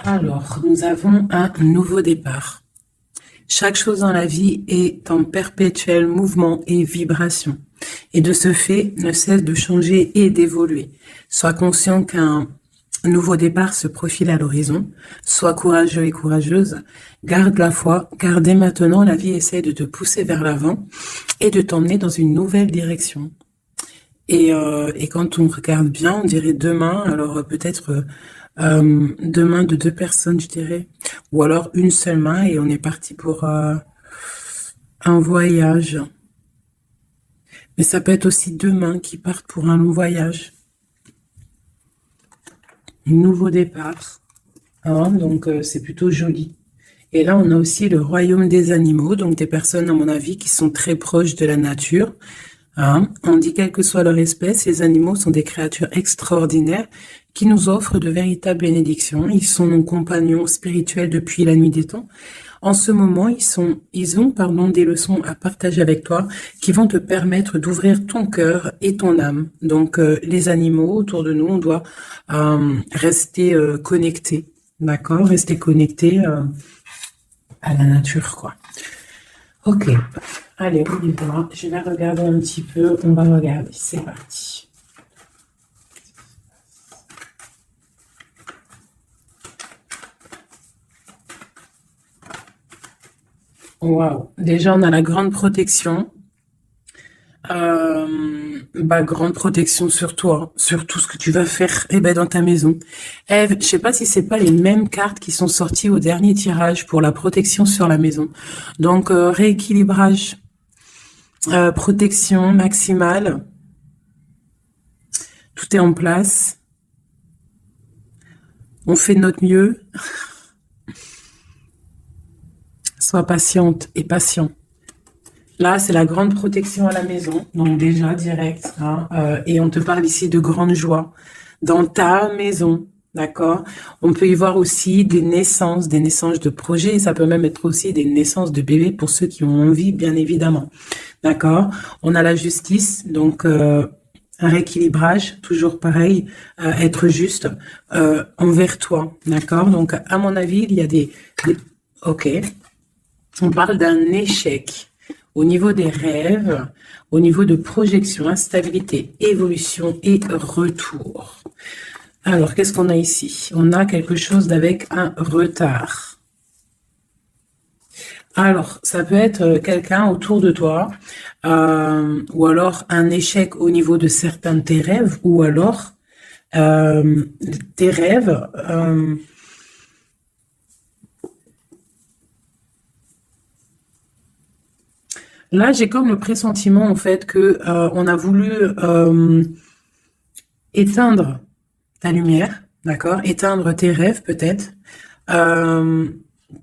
Alors, nous avons un nouveau départ. Chaque chose dans la vie est en perpétuel mouvement et vibration, et de ce fait ne cesse de changer et d'évoluer. Sois conscient qu'un nouveau départ se profile à l'horizon. Sois courageux et courageuse. Garde la foi, car dès maintenant, la vie essaie de te pousser vers l'avant et de t'emmener dans une nouvelle direction. Et quand on regarde bien, on dirait deux mains, alors peut-être deux mains de deux personnes, je dirais, ou alors une seule main et on est parti pour un voyage. Mais ça peut être aussi deux mains qui partent pour un long voyage. Un nouveau départ. Hein, donc c'est plutôt joli. Et là, on a aussi le royaume des animaux, donc des personnes, à mon avis, qui sont très proches de la nature. Hein. On dit quelle que soit leur espèce, les animaux sont des créatures extraordinaires qui nous offrent de véritables bénédictions. Ils sont nos compagnons spirituels depuis la nuit des temps. En ce moment, ils ont des leçons à partager avec toi qui vont te permettre d'ouvrir ton cœur et ton âme. Donc, les animaux autour de nous, on doit rester connectés, d'accord? Rester connectés à la nature, quoi. Ok, allez, on y va. Je vais regarder un petit peu. On va regarder. C'est parti. Waouh. Déjà, on a la grande protection. Grande protection sur toi, sur tout ce que tu vas faire dans ta maison. Ève, je sais pas si c'est pas les mêmes cartes qui sont sorties au dernier tirage pour la protection sur la maison. Donc, rééquilibrage, protection maximale. Tout est en place. On fait de notre mieux. Sois patiente et patient. Là, c'est la grande protection à la maison, donc déjà direct. Hein, et on te parle ici de grande joie dans ta maison, d'accord? On peut y voir aussi des naissances de projets. Ça peut même être aussi des naissances de bébés pour ceux qui ont envie, bien évidemment, d'accord? On a la justice, donc un rééquilibrage, toujours pareil, être juste envers toi, d'accord? Donc, à mon avis, il y a Ok, on parle d'un échec. Au niveau des rêves, au niveau de projection, instabilité, évolution et retour. Alors, qu'est-ce qu'on a ici? On a quelque chose avec un retard. Alors, ça peut être quelqu'un autour de toi, ou alors un échec au niveau de certains de tes rêves, ou alors tes rêves... Là, j'ai comme le pressentiment, en fait, que on a voulu éteindre ta lumière, d'accord? Éteindre tes rêves, peut-être.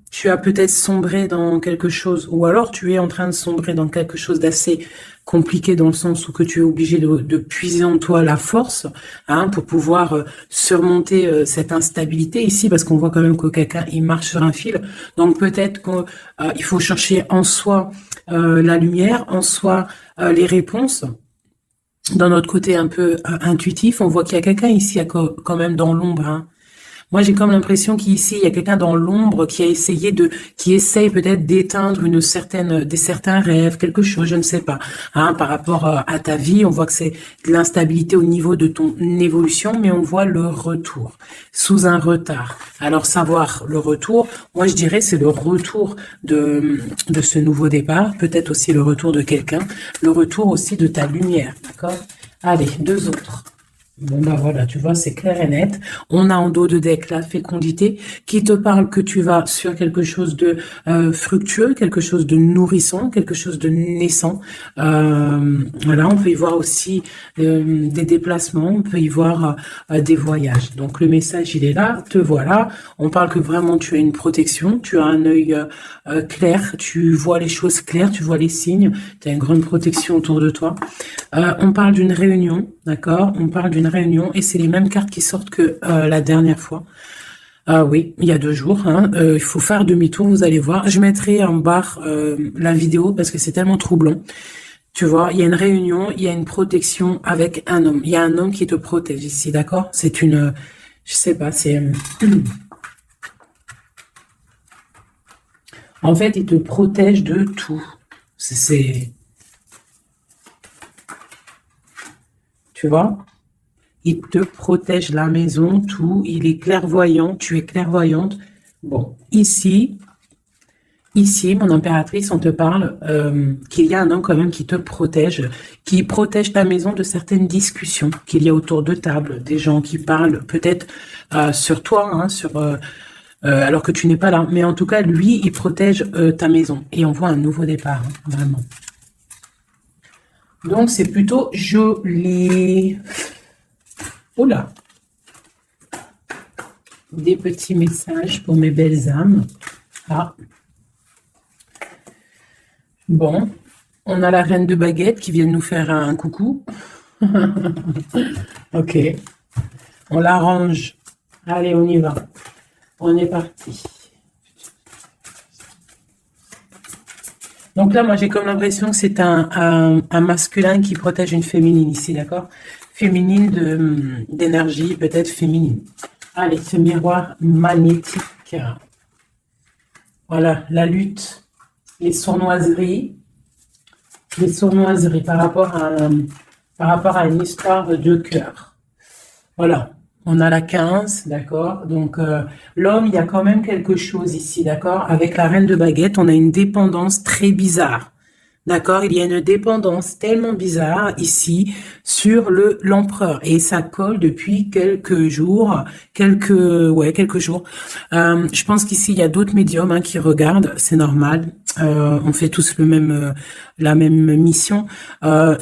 Tu as peut-être sombré dans quelque chose, ou alors tu es en train de sombrer dans quelque chose d'assez compliqué dans le sens où que tu es obligé de puiser en toi la force, hein, pour pouvoir surmonter cette instabilité ici, parce qu'on voit quand même que quelqu'un, il marche sur un fil. Donc peut-être qu'il faut chercher en soi la lumière, en soi les réponses. Dans notre côté un peu intuitif, on voit qu'il y a quelqu'un ici quand même dans l'ombre, hein. Moi, j'ai comme l'impression qu'ici, il y a quelqu'un dans l'ombre qui essaye peut-être d'éteindre certains rêves, quelque chose, je ne sais pas. Hein, par rapport à ta vie, on voit que c'est de l'instabilité au niveau de ton évolution, mais on voit le retour, sous un retard. Alors, savoir le retour, moi, je dirais, c'est le retour de ce nouveau départ, peut-être aussi le retour de quelqu'un, le retour aussi de ta lumière, d'accord? Allez, deux autres. Bon, voilà, tu vois, c'est clair et net. On a en dos de deck la fécondité qui te parle que tu vas sur quelque chose de fructueux, quelque chose de nourrissant, quelque chose de naissant. Voilà, on peut y voir aussi des déplacements, on peut y voir des voyages. Donc, le message, il est là, te voilà. On parle que vraiment tu as une protection, tu as un œil clair, tu vois les choses claires, tu vois les signes, tu as une grande protection autour de toi. On parle d'une réunion, d'accord? On parle d'une réunion et c'est les mêmes cartes qui sortent que la dernière fois. Oui, il y a 2 jours. Hein, il faut faire demi-tour, vous allez voir. Je mettrai en barre la vidéo parce que c'est tellement troublant. Tu vois, il y a une réunion, il y a une protection avec un homme. Il y a un homme qui te protège ici, d'accord? C'est je sais pas, c'est... En fait, il te protège de tout. C'est, tu vois? Il te protège la maison, tout. Il est clairvoyant, tu es clairvoyante. Bon, ici, mon impératrice, on te parle qu'il y a un homme quand même qui protège ta maison de certaines discussions qu'il y a autour de table, des gens qui parlent peut-être sur toi, hein, alors que tu n'es pas là. Mais en tout cas, lui, il protège ta maison. Et on voit un nouveau départ, hein, vraiment. Donc, c'est plutôt joli. Oula! Des petits messages pour mes belles âmes. Ah. Bon, on a la reine de baguette qui vient de nous faire un coucou. Ok, on l'arrange. Allez, on y va. On est parti. Donc là, moi, j'ai comme l'impression que c'est un masculin qui protège une féminine ici, d'accord? Féminine d'énergie, peut-être féminine. Allez, ce miroir magnétique. Voilà, la lutte. Les sournoiseries par rapport à une histoire de cœur. Voilà, on a la 15, d'accord. Donc, l'homme, il y a quand même quelque chose ici, d'accord. Avec la reine de baguette, on a une dépendance très bizarre. D'accord, il y a une dépendance tellement bizarre ici sur l'empereur et ça colle depuis quelques jours, quelques jours. Je pense qu'ici il y a d'autres médiums hein, qui regardent, c'est normal. On fait tous la même mission.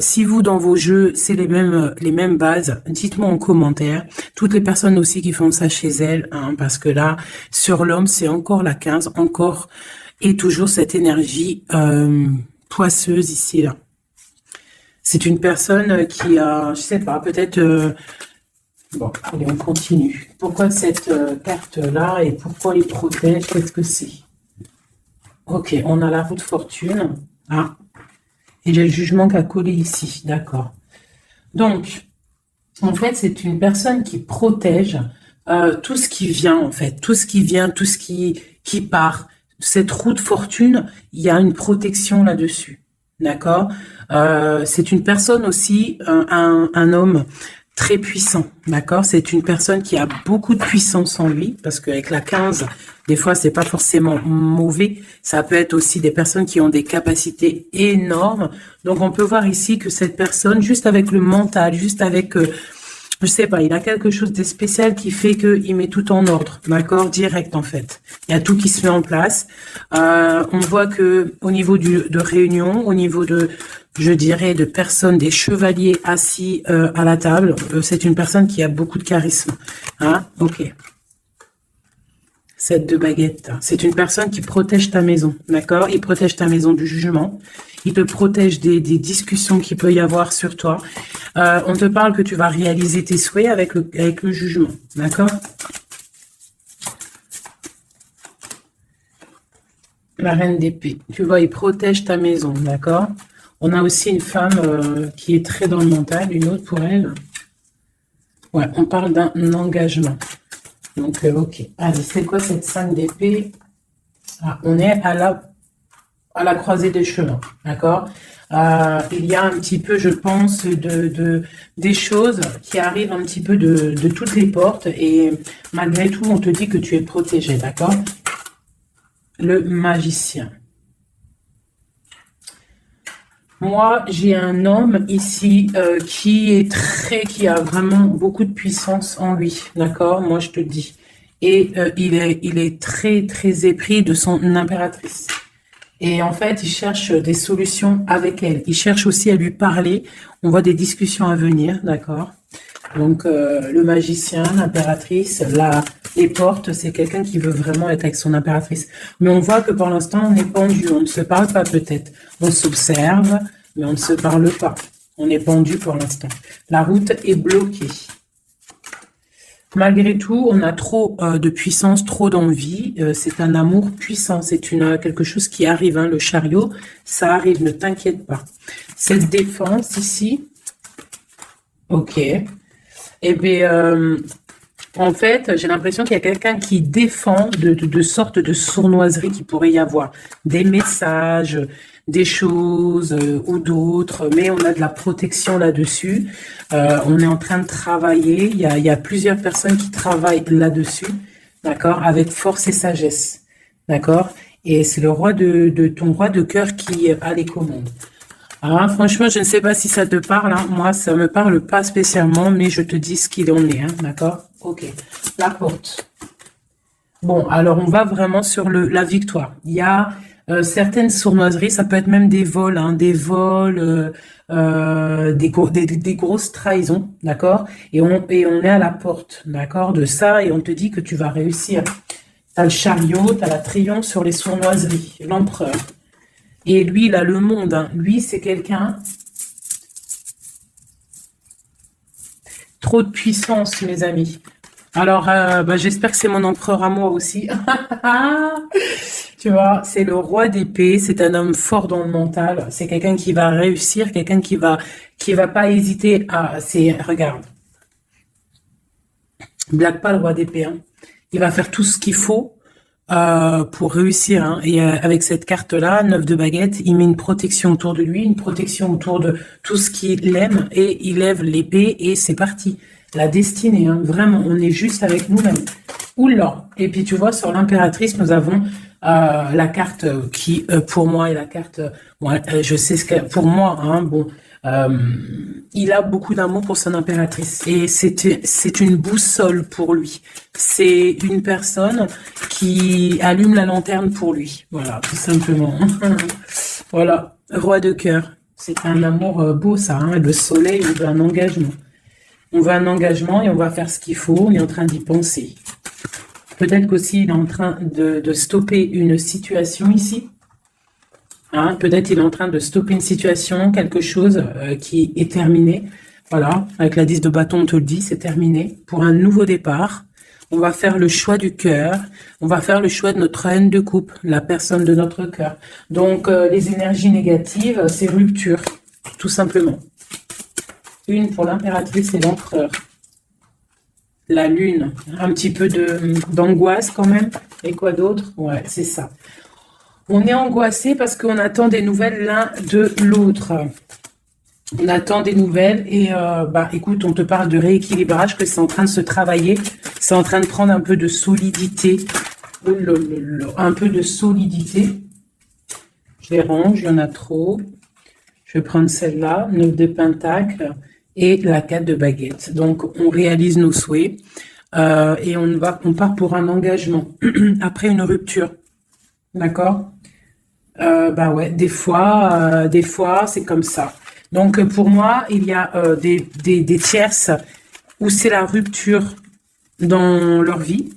Si vous dans vos jeux c'est les mêmes bases, dites-moi en commentaire. Toutes les personnes aussi qui font ça chez elles, hein, parce que là sur l'homme c'est encore la 15, encore et toujours cette énergie. Poisseuse ici là. C'est une personne qui a, je sais pas, peut-être. Bon, allez, on continue. Pourquoi cette carte là et pourquoi il protège? Qu'est-ce que c'est? Ok, on a la roue de fortune. Ah, et j'ai le jugement qui a collé ici, d'accord. Donc, en fait, c'est une personne qui protège tout ce qui vient en fait, tout ce qui vient, tout ce qui part. Cette roue de fortune, il y a une protection là-dessus, d'accord. C'est une personne aussi, un homme très puissant, d'accord. C'est une personne qui a beaucoup de puissance en lui, parce qu'avec la 15, des fois, c'est pas forcément mauvais. Ça peut être aussi des personnes qui ont des capacités énormes. Donc, on peut voir ici que cette personne, juste avec le mental, juste avec je sais pas, il a quelque chose de spécial qui fait qu'il met tout en ordre, d'accord, direct en fait. Il y a tout qui se met en place. On voit que au niveau de réunion, au niveau de, je dirais, de personnes, des chevaliers assis à la table, c'est une personne qui a beaucoup de charisme. Hein, ok. 7 de baguette. C'est une personne qui protège ta maison, d'accord? Il protège ta maison du jugement. Il te protège des discussions qu'il peut y avoir sur toi. On te parle que tu vas réaliser tes souhaits avec le jugement, d'accord? La reine d'épée. Tu vois, il protège ta maison, d'accord? On a aussi une femme qui est très dans le mental, une autre pour elle. Ouais, on parle d'un engagement. Donc, ok. Allez, c'est quoi cette 5 d'épée? Ah, on est à la croisée des chemins, d'accord. Il y a un petit peu, je pense, des choses qui arrivent un petit peu de toutes les portes et malgré tout, on te dit que tu es protégé, d'accord. Le magicien. Moi, j'ai un homme ici qui a vraiment beaucoup de puissance en lui, d'accord. Moi, je te dis. Et il est très, très épris de son impératrice. Et en fait, il cherche des solutions avec elle. Il cherche aussi à lui parler. On voit des discussions à venir, d'accord. Donc, le magicien, l'impératrice, les portes, c'est quelqu'un qui veut vraiment être avec son impératrice. Mais on voit que pour l'instant, on est pendu. On ne se parle pas peut-être. On s'observe, mais on ne se parle pas. On est pendu pour l'instant. La route est bloquée. Malgré tout, on a trop de puissance, trop d'envie. C'est un amour puissant. C'est quelque chose qui arrive. Hein, le chariot, ça arrive. Ne t'inquiète pas. Cette défense ici, ok. Eh bien, En fait, j'ai l'impression qu'il y a quelqu'un qui défend de sortes de sournoiseries qu'il pourrait y avoir. Des messages, des choses ou d'autres, mais on a de la protection là-dessus. On est en train de travailler. Il y a plusieurs personnes qui travaillent là-dessus, d'accord, avec force et sagesse, d'accord. Et c'est le roi de ton roi de cœur qui a les commandes. Ah, franchement, je ne sais pas si ça te parle, hein. Moi, ça me parle pas spécialement, mais je te dis ce qu'il en est, hein, d'accord? Ok, la porte. Bon, alors on va vraiment sur la victoire. Il y a certaines sournoiseries, ça peut être même des vols, hein, des vols, des grosses trahisons, d'accord? Et on est à la porte, d'accord, de ça, et on te dit que tu vas réussir. T'as le chariot, t'as la triomphe sur les sournoiseries, l'empereur. Et lui, il a le monde, hein. Lui, c'est quelqu'un... Trop de puissance, mes amis. Alors, j'espère que c'est mon empereur à moi aussi. Tu vois, c'est le roi d'épée. C'est un homme fort dans le mental. C'est quelqu'un qui va réussir, quelqu'un qui va pas hésiter à... Regarde. Blague pas le roi d'épée, hein. Il va faire tout ce qu'il faut pour réussir, hein. Et avec cette carte-là, 9 de baguette, il met une protection autour de lui, une protection autour de tout ce qu'il aime, et il lève l'épée, et c'est parti. La destinée, hein, vraiment, on est juste avec nous-mêmes. Oula. Et puis tu vois, sur l'impératrice, nous avons la carte qui, pour moi, est la carte... je sais ce que... Pour moi, hein, bon... il a beaucoup d'amour pour son impératrice et c'est une boussole pour lui. C'est une personne qui allume la lanterne pour lui. Voilà, tout simplement. Voilà, roi de cœur. C'est un amour beau, ça, hein. Le soleil, on veut un engagement. On veut un engagement et on va faire ce qu'il faut. On est en train d'y penser. Peut-être qu'aussi il est en train de stopper une situation ici. Hein, peut-être il est en train de stopper une situation, quelque chose qui est terminé. Voilà, avec la 10 de bâton, on te le dit, c'est terminé. Pour un nouveau départ, on va faire le choix du cœur. On va faire le choix de notre reine de coupe, la personne de notre cœur. Donc, les énergies négatives, c'est rupture, tout simplement. Une pour l'impératrice et l'empereur. La lune, un petit peu d'angoisse quand même. Et quoi d'autre? Ouais, c'est ça. On est angoissé parce qu'on attend des nouvelles l'un de l'autre. On attend des nouvelles et écoute, on te parle de rééquilibrage, que c'est en train de se travailler, c'est en train de prendre un peu de solidité, un peu de solidité. Je les range, il y en a trop. Je vais prendre celle-là, 9 de pentacle et la 4 de baguette. Donc on réalise nos souhaits et on part pour un engagement après une rupture. D'accord? Ouais, des fois, c'est comme ça. Donc, pour moi, il y a des tierces où c'est la rupture dans leur vie.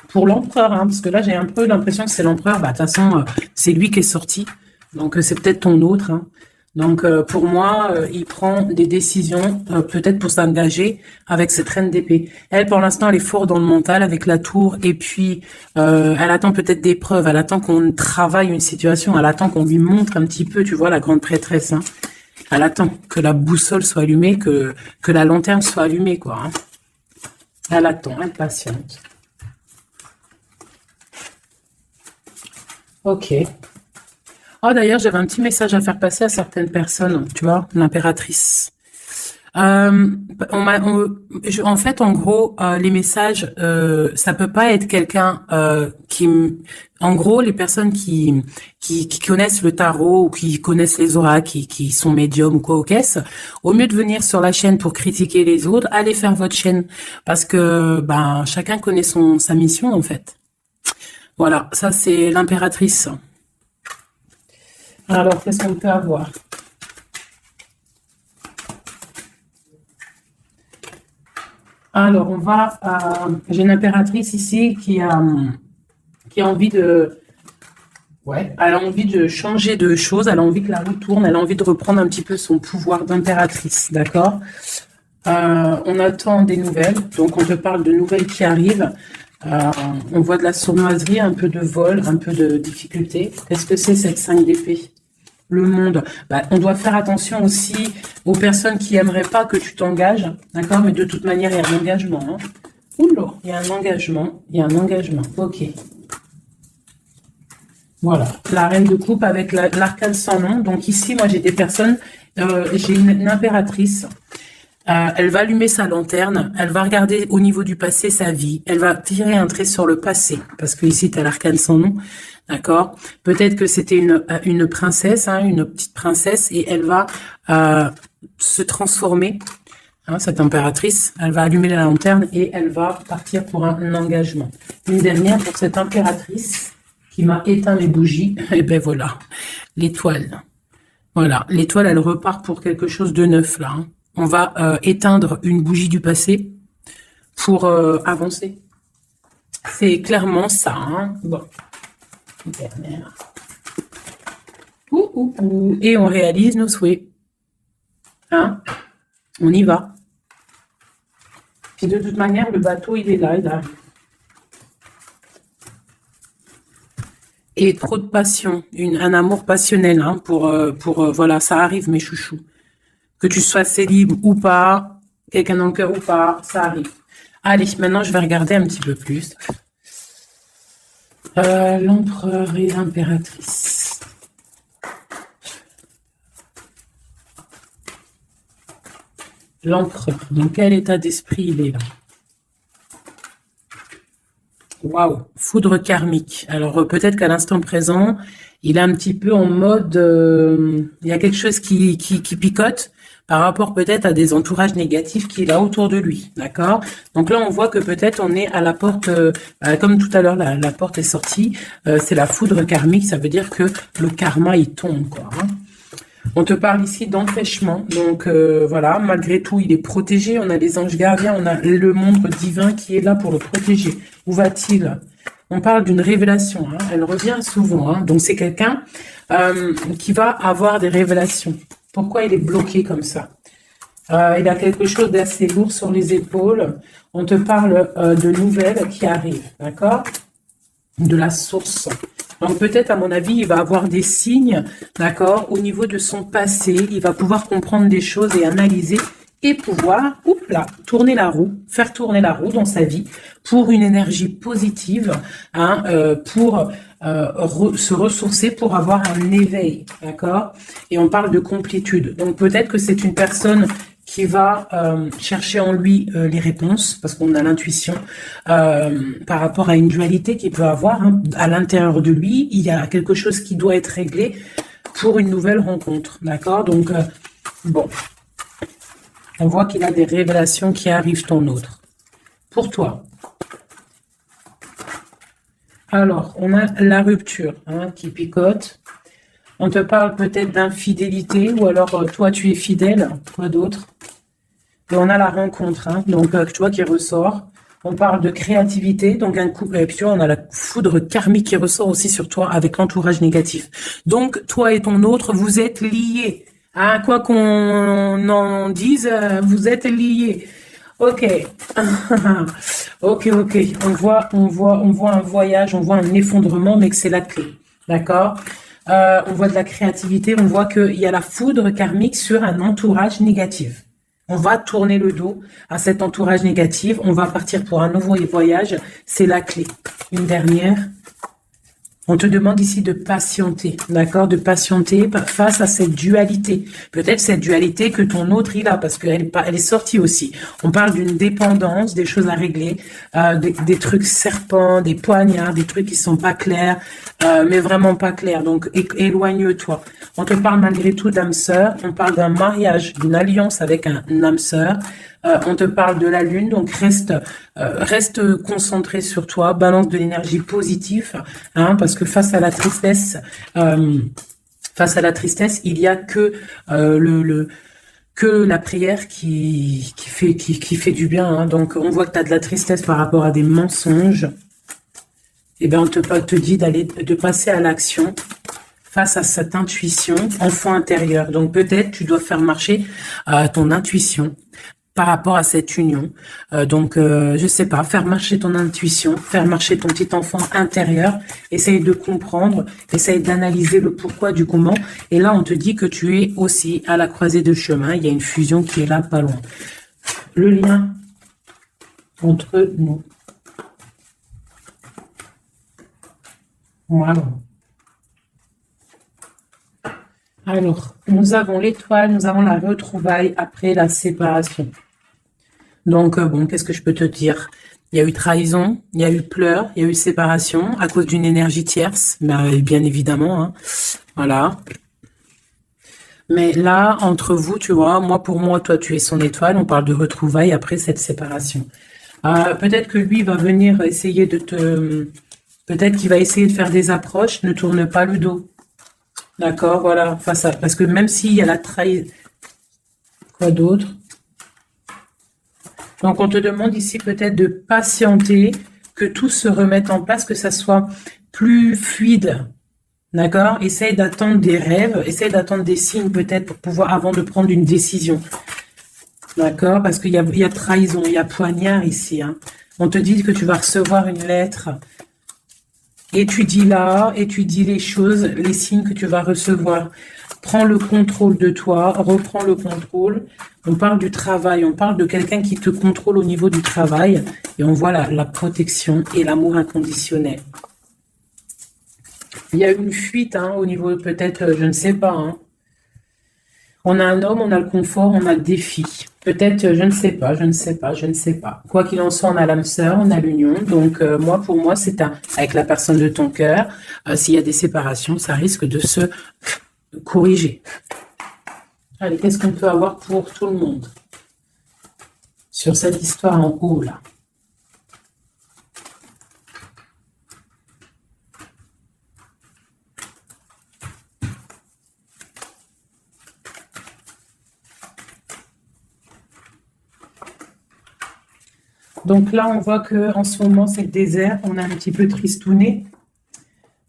Pour l'empereur, hein, parce que là, j'ai un peu l'impression que c'est l'empereur. De toute façon, c'est lui qui est sorti. Donc, c'est peut-être ton autre, hein. Donc, pour moi, il prend des décisions, peut-être pour s'engager avec cette reine d'épée. Elle, pour l'instant, elle est forte dans le mental avec la tour. Et puis, elle attend peut-être des preuves. Elle attend qu'on travaille une situation. Elle attend qu'on lui montre un petit peu, tu vois, la grande prêtresse. Hein. Elle attend que la boussole soit allumée, que la lanterne soit allumée, quoi. Hein. Elle attend, impatiente. Ok. Oh, d'ailleurs, j'avais un petit message à faire passer à certaines personnes, tu vois, l'impératrice. En fait, en gros, les messages, ça peut pas être quelqu'un en gros, les personnes qui connaissent le tarot ou qui connaissent les oracles, qui sont médiums ou quoi aux caisses, au mieux de venir sur la chaîne pour critiquer les autres, allez faire votre chaîne parce que chacun connaît sa mission en fait. Voilà, ça c'est l'impératrice. Alors, qu'est-ce qu'on peut avoir? Alors, on va... j'ai une impératrice ici qui a envie de... Ouais, elle a envie de changer de choses, elle a envie que la roue tourne, elle a envie de reprendre un petit peu son pouvoir d'impératrice, d'accord? On attend des nouvelles, donc on te parle de nouvelles qui arrivent. On voit de la sournoiserie, un peu de vol, un peu de difficulté. Qu'est-ce que c'est cette 5 d'épée? Le monde. On doit faire attention aussi aux personnes qui aimeraient pas que tu t'engages, d'accord? Mais de toute manière, il y a l'engagement. Hein. Oula, il y a un engagement. Il y a un engagement. Ok. Voilà. La reine de coupe avec l'arcane sans nom. Donc ici, moi, j'ai des personnes... j'ai une impératrice. Elle va allumer sa lanterne. Elle va regarder au niveau du passé sa vie. Elle va tirer un trait sur le passé. Parce que ici, tu as l'arcane sans nom. D'accord? Peut-être que c'était une princesse, hein, une petite princesse. Et elle va se transformer. Hein, cette impératrice, elle va allumer la lanterne et elle va partir pour un engagement. Une dernière pour cette impératrice qui m'a éteint les bougies. Et ben voilà, l'étoile. Voilà, l'étoile, elle repart pour quelque chose de neuf là. Hein. On va éteindre une bougie du passé pour avancer. C'est clairement ça. Hein. Bon, une dernière. Et on réalise nos souhaits. Hein, on y va. Puis de toute manière, le bateau, il est là, il arrive. Et trop de passion, un amour passionnel, hein, voilà, ça arrive, mes chouchous. Que tu sois célib ou pas, quelqu'un dans le cœur ou pas, ça arrive. Allez, maintenant, je vais regarder un petit peu plus. L'empereur et l'impératrice. L'empereur, dans quel état d'esprit il est là? Waouh, foudre karmique. Alors peut-être qu'à l'instant présent, il est un petit peu en mode... il y a quelque chose qui picote par rapport peut-être à des entourages négatifs qu'il a autour de lui. D'accord? Donc là, on voit que peut-être on est à la porte... comme tout à l'heure, la porte est sortie. C'est la foudre karmique, ça veut dire que le karma, il tombe, quoi. Hein. On te parle ici d'empêchement, donc voilà, malgré tout, il est protégé, on a les anges gardiens, on a le monde divin qui est là pour le protéger. Où va-t-il? On parle d'une révélation, hein, elle revient souvent, hein, donc c'est quelqu'un qui va avoir des révélations. Pourquoi il est bloqué comme ça? Il a quelque chose d'assez lourd sur les épaules, on te parle de nouvelles qui arrivent, d'accord? De la source. Donc peut-être, à mon avis, il va avoir des signes, d'accord, au niveau de son passé. Il va pouvoir comprendre des choses et analyser et pouvoir, tourner la roue, faire tourner la roue dans sa vie pour une énergie positive, hein, pour se ressourcer, pour avoir un éveil, d'accord. Et on parle de complétude. Donc peut-être que c'est une personne qui va chercher en lui les réponses, parce qu'on a l'intuition par rapport à une dualité qu'il peut avoir, hein, à l'intérieur de lui. Il y a quelque chose qui doit être réglé pour une nouvelle rencontre, d'accord. Donc, bon, on voit qu'il a des révélations qui arrivent ton autre. Pour toi. Alors, on a la rupture, hein, qui picote. On te parle peut-être d'infidélité, ou alors toi tu es fidèle, quoi d'autre? Et on a la rencontre, hein, donc tu vois qui ressort. On parle de créativité, donc un couple, et puis tu vois, on a la foudre karmique qui ressort aussi sur toi avec l'entourage négatif. Donc toi et ton autre, vous êtes liés. Hein, quoi qu'on en dise, vous êtes liés. Ok, ok. On voit un voyage, on voit un effondrement, mais que c'est la clé, d'accord. On voit de la créativité, on voit qu'il y a la foudre karmique sur un entourage négatif. On va tourner le dos à cet entourage négatif, on va partir pour un nouveau voyage, c'est la clé. Une dernière. On te demande ici de patienter, d'accord, de patienter face à cette dualité. Peut-être cette dualité que ton autre il a, parce qu'elle est sortie aussi. On parle d'une dépendance, des choses à régler, des trucs serpents, des poignards, des trucs qui sont pas clairs, mais vraiment pas clairs. Donc éloigne-toi. On te parle malgré tout d'âme sœur. On parle d'un mariage, d'une alliance avec un âme sœur. On te parle de la lune, donc reste concentré sur toi, balance de l'énergie positive, hein, parce que face à la tristesse, il y a que que la prière qui fait du bien. Hein. Donc on voit que tu as de la tristesse par rapport à des mensonges. Et bien on te dit de passer à l'action face à cette intuition, enfant intérieur. Donc peut-être tu dois faire marcher ton intuition par rapport à cette union. Je sais pas, faire marcher ton intuition, faire marcher ton petit enfant intérieur, essaye de comprendre, essaye d'analyser le pourquoi du comment. Et là, on te dit que tu es aussi à la croisée de chemin. Il y a une fusion qui est là, pas loin. Le lien entre nous. Voilà. Alors, nous avons l'étoile, nous avons la retrouvaille après la séparation. Donc, bon, qu'est-ce que je peux te dire? Il y a eu trahison, il y a eu pleurs, il y a eu séparation à cause d'une énergie tierce, bien évidemment, hein. Voilà. Mais là, entre vous, tu vois, moi, pour moi, toi, tu es son étoile, on parle de retrouvailles après cette séparation. Peut-être que lui va venir essayer de te... Peut-être qu'il va essayer de faire des approches, ne tourne pas le dos. D'accord, voilà, face à... Parce que même s'il y a la trahison... Quoi d'autre? Donc, on te demande ici peut-être de patienter, que tout se remette en place, que ça soit plus fluide. D'accord? Essaye d'attendre des rêves, essaye d'attendre des signes peut-être pour pouvoir, avant de prendre une décision. D'accord? Parce qu'il y a trahison, il y a poignard ici, hein. On te dit que tu vas recevoir une lettre. Étudie les choses, les signes que tu vas recevoir. Prends le contrôle de toi, reprends le contrôle. On parle du travail, on parle de quelqu'un qui te contrôle au niveau du travail. Et on voit la protection et l'amour inconditionnel. Il y a une fuite, hein, au niveau peut-être, je ne sais pas, hein. On a un homme, on a le confort, on a le défi. Peut-être, je ne sais pas, je ne sais pas, je ne sais pas. Quoi qu'il en soit, on a l'âme sœur, on a l'union. Donc, pour moi, c'est avec la personne de ton cœur. S'il y a des séparations, ça risque de se corriger. Allez, qu'est-ce qu'on peut avoir pour tout le monde sur cette histoire en haut, là? Donc là, on voit que en ce moment, c'est le désert. On est un petit peu tristouné.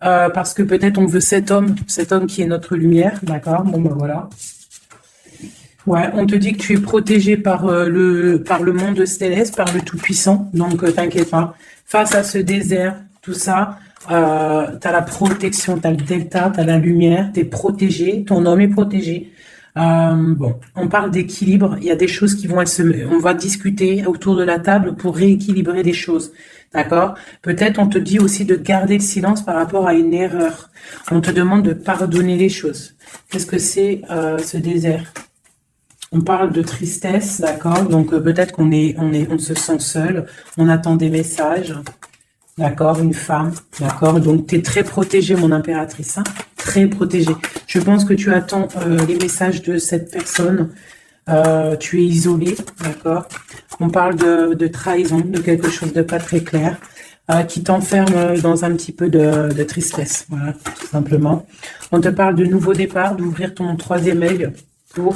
Parce que peut-être on veut cet homme qui est notre lumière. D'accord? Bon, ben voilà. Ouais, on te dit que tu es protégé par le monde céleste, par le Tout-Puissant. Donc, t'inquiète pas. Face à ce désert, tout ça, t'as la protection, t'as le delta, t'as la lumière, t'es protégé, ton homme est protégé. Bon, on parle d'équilibre. Il y a des choses qui vont on va discuter autour de la table pour rééquilibrer des choses. D'accord? Peut-être on te dit aussi de garder le silence par rapport à une erreur. On te demande de pardonner les choses. Qu'est-ce que c'est ce désert? On parle de tristesse, d'accord? Donc peut-être on se sent seul. On attend des messages. D'accord, une femme, d'accord. Donc, tu es très protégée, mon impératrice, hein, très protégée. Je pense que tu attends les messages de cette personne. Tu es isolée, d'accord. On parle de trahison, de quelque chose de pas très clair, qui t'enferme dans un petit peu de tristesse, voilà, tout simplement. On te parle de nouveau départ, d'ouvrir ton troisième œil pour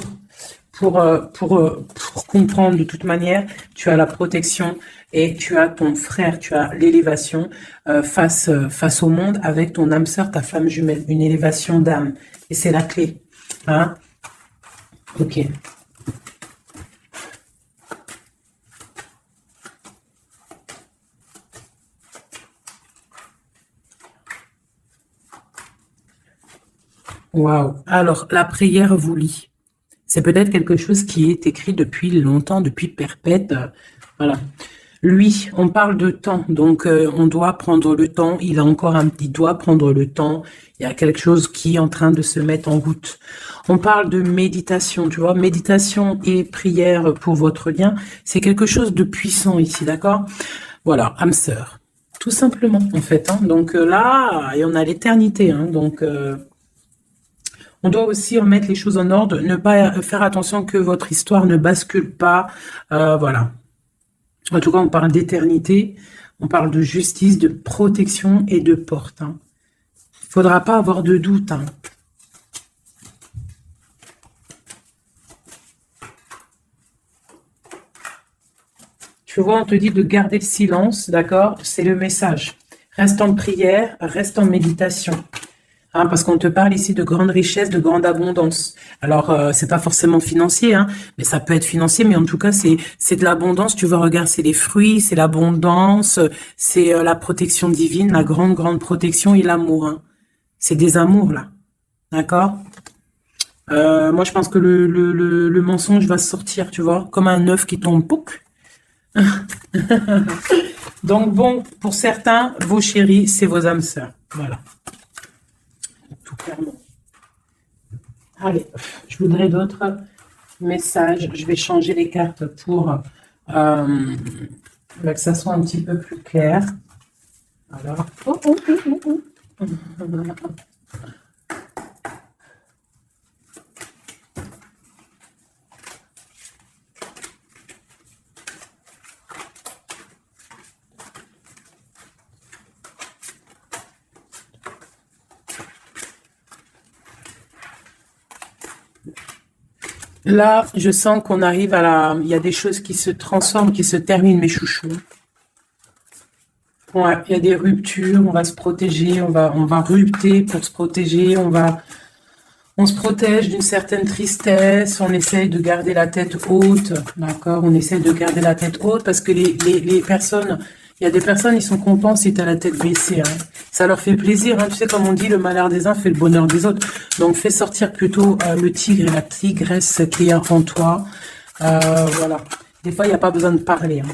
comprendre de toute manière. Tu as la protection et tu as ton frère, tu as l'élévation face au monde avec ton âme sœur, ta flamme jumelle, une élévation d'âme. Et c'est la clé. Hein? Ok. Waouh. Alors, la prière vous lie. C'est peut-être quelque chose qui est écrit depuis longtemps, depuis perpète. Voilà. Lui, on parle de temps, donc on doit prendre le temps. Il doit prendre le temps. Il y a quelque chose qui est en train de se mettre en route. On parle de méditation, tu vois. Méditation et prière pour votre lien, c'est quelque chose de puissant ici, d'accord? Voilà, âme sœur. Tout simplement, en fait. Hein. Donc là, et on a l'éternité. Hein, donc, on doit aussi remettre les choses en ordre, ne pas faire attention que votre histoire ne bascule pas. Voilà. En tout cas, on parle d'éternité, on parle de justice, de protection et de porte. Hein. Il ne faudra pas avoir de doute. Hein. Tu vois, on te dit de garder le silence, d'accord? C'est le message. Reste en prière, reste en méditation. Hein, parce qu'on te parle ici de grande richesse, de grande abondance. Alors, c'est pas forcément financier, hein, mais ça peut être financier, mais en tout cas, c'est de l'abondance. Tu vas regarder, c'est les fruits, c'est l'abondance, c'est la protection divine, la grande, grande protection et l'amour. Hein. C'est des amours, là. D'accord? Moi, je pense que le mensonge va sortir, tu vois, comme un œuf qui tombe, pouc. Donc bon, pour certains, vos chéris, c'est vos âmes sœurs. Voilà. Tout clairement. Allez, je voudrais d'autres messages. Je vais changer les cartes pour que ça soit un petit peu plus clair. Alors, là, je sens qu'on arrive à la... Il y a des choses qui se transforment, qui se terminent, mes chouchous. Ouais, il y a des ruptures, on va se protéger, on va rupter pour se protéger, on se protège d'une certaine tristesse, on essaye de garder la tête haute, d'accord? On essaye de garder la tête haute parce que les personnes, il y a des personnes, ils sont contents si tu as la tête baissée, hein. Ça leur fait plaisir, hein. Tu sais, comme on dit, le malheur des uns fait le bonheur des autres. Donc, fais sortir plutôt le tigre et la tigresse qui est en toi. Voilà. Des fois, il n'y a pas besoin de parler, hein.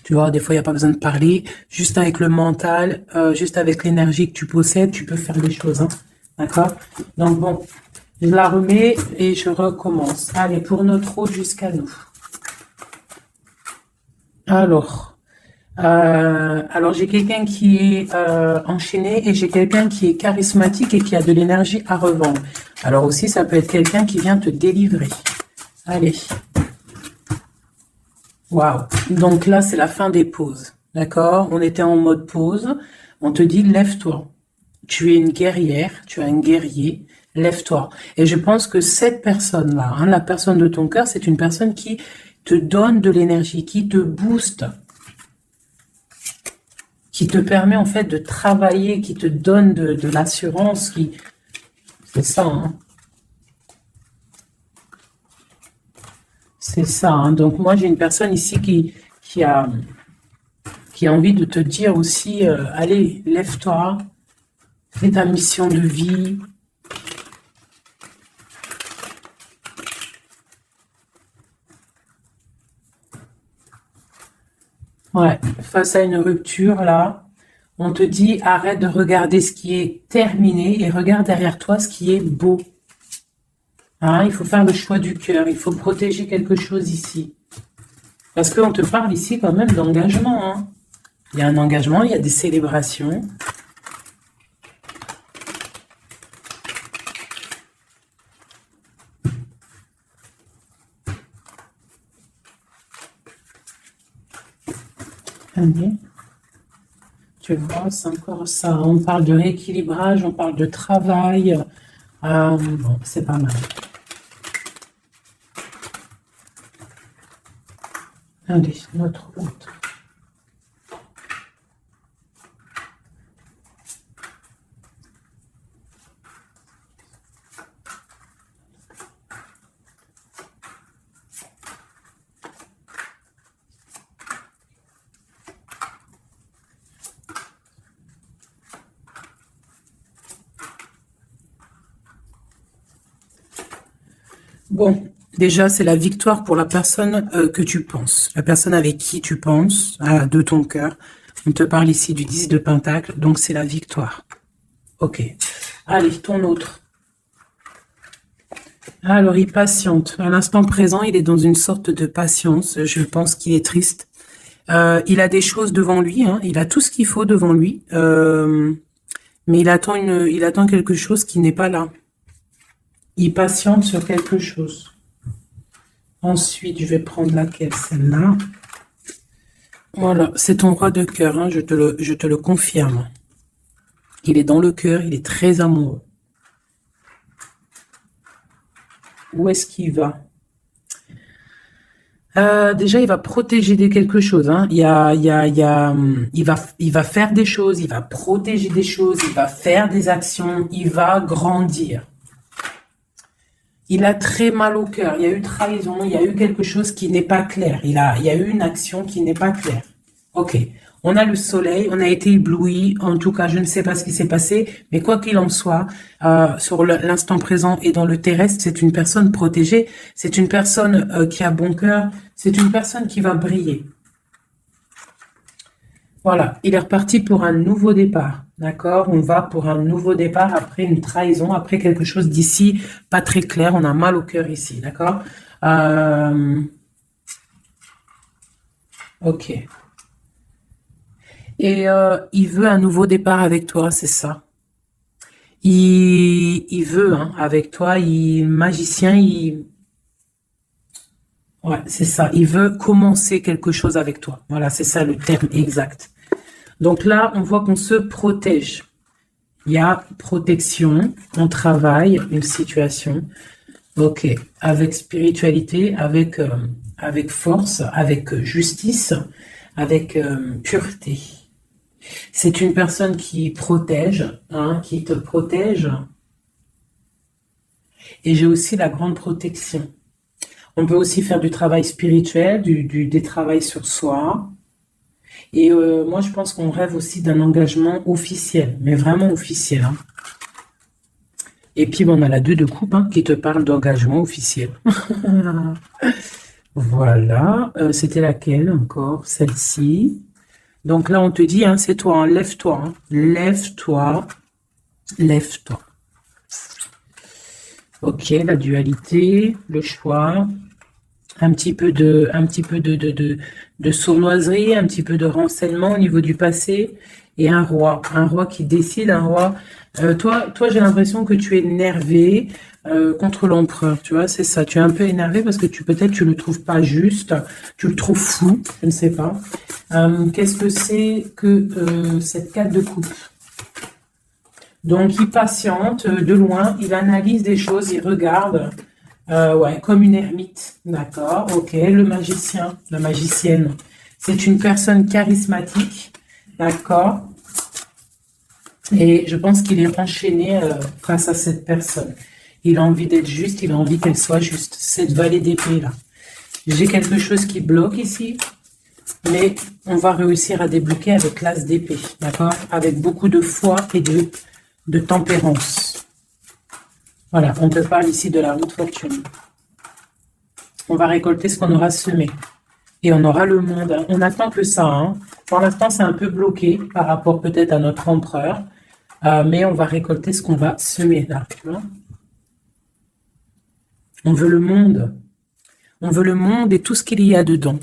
Tu vois, des fois, il n'y a pas besoin de parler. Juste avec le mental, juste avec l'énergie que tu possèdes, tu peux faire des choses, hein. D'accord? Donc, bon, je la remets et je recommence. Allez, pour notre hôte jusqu'à nous. Alors, j'ai quelqu'un qui est enchaîné et j'ai quelqu'un qui est charismatique et qui a de l'énergie à revendre. Alors aussi, ça peut être quelqu'un qui vient te délivrer. Allez. Waouh. Donc là, c'est la fin des pauses. D'accord? On était en mode pause. On te dit, lève-toi. Tu es une guerrière, tu es un guerrier. Lève-toi. Et je pense que cette personne-là, hein, la personne de ton cœur, c'est une personne qui te donne de l'énergie, qui te booste, qui te permet en fait de travailler, qui te donne de l'assurance, c'est ça, hein. C'est ça, hein. Donc moi j'ai une personne ici qui a envie de te dire aussi, allez, lève-toi, fais ta mission de vie. Ouais, face à une rupture, là, on te dit, arrête de regarder ce qui est terminé et regarde derrière toi ce qui est beau. Hein, il faut faire le choix du cœur, il faut protéger quelque chose ici. Parce qu'on te parle ici quand même d'engagement, hein. Il y a un engagement, il y a des célébrations. Allez. Tu vois, c'est encore ça. On parle de rééquilibrage, on parle de travail. Bon, c'est pas mal. Allez, notre autre. Bon, déjà, c'est la victoire pour la personne que tu penses. La personne avec qui tu penses, de ton cœur. On te parle ici du 10 de Pentacle, donc c'est la victoire. Ok. Allez, ton autre. Alors, il patiente. À l'instant présent, il est dans une sorte de patience. Je pense qu'il est triste. Il a des choses devant lui, hein. Il a tout ce qu'il faut devant lui. Mais il attend quelque chose qui n'est pas là. Il patiente sur quelque chose. Ensuite, je vais prendre laquelle, celle-là. Voilà, c'est ton roi de cœur, hein, je te le confirme. Il est dans le cœur, il est très amoureux. Où est-ce qu'il va? Déjà, il va protéger quelque chose, hein. Il va faire des choses, il va protéger des choses, il va faire des actions, il va grandir. Il a très mal au cœur, il y a eu trahison, il y a eu quelque chose qui n'est pas clair. Il y a eu une action qui n'est pas claire. Ok, On a le soleil, on a été ébloui. En tout cas, je ne sais pas ce qui s'est passé, mais quoi qu'il en soit, sur l'instant présent et dans le terrestre, c'est une personne protégée. C'est une personne qui a bon cœur. C'est une personne qui va briller. Voilà, il est reparti pour un nouveau départ. D'accord? On va pour un nouveau départ après une trahison, après quelque chose d'ici pas très clair. On a mal au cœur ici. D'accord? Ok. Et il veut un nouveau départ avec toi, c'est ça. Il veut hein, avec toi, magicien, ouais, c'est ça. Il veut commencer quelque chose avec toi. Voilà, c'est ça le terme exact. Donc là, on voit qu'on se protège. Il y a protection, on travaille une situation. Ok, avec spiritualité, avec force, avec justice, avec pureté. C'est une personne qui protège, hein, qui te protège. Et j'ai aussi la grande protection. On peut aussi faire du travail spirituel, des travails sur soi. Et moi, je pense qu'on rêve aussi d'un engagement officiel, mais vraiment officiel. Hein. Et puis, bon, on a la 2 de coupe hein, qui te parle d'engagement officiel. Voilà. C'était laquelle encore? Celle-ci. Donc là, on te dit, hein, c'est toi, hein, lève-toi, hein, lève-toi, lève-toi. Ok, la dualité, le choix, un petit peu de sournoiserie, un petit peu de renseignement au niveau du passé, et un roi qui décide, un roi. Toi, j'ai l'impression que tu es énervé contre l'empereur, tu vois, c'est ça. Tu es un peu énervé parce que peut-être tu le trouves pas juste, tu le trouves fou, je ne sais pas. Qu'est-ce que c'est que cette 4 de coupe? Donc, il patiente de loin, il analyse des choses, il regarde, ouais, comme une ermite, d'accord, ok. Le magicien, la magicienne, c'est une personne charismatique, d'accord. Et je pense qu'il est enchaîné face à cette personne. Il a envie d'être juste, il a envie qu'elle soit juste. Cette vallée d'épée là. J'ai quelque chose qui bloque ici, mais on va réussir à débloquer avec l'as d'épée, d'accord? Avec beaucoup de foi et de tempérance. Voilà, on te parle ici de la route fortune. On va récolter ce qu'on aura semé. Et on aura le monde. On attend que ça. Hein. Pour l'instant, c'est un peu bloqué par rapport peut-être à notre empereur. Mais on va récolter ce qu'on va semer là. Tu vois, on veut le monde. On veut le monde et tout ce qu'il y a dedans.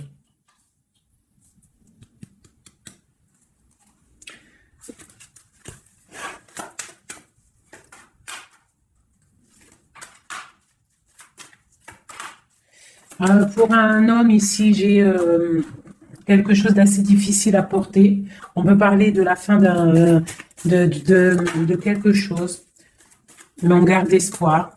Pour un homme ici, j'ai quelque chose d'assez difficile à porter. On peut parler de la fin de quelque chose, mais on garde espoir.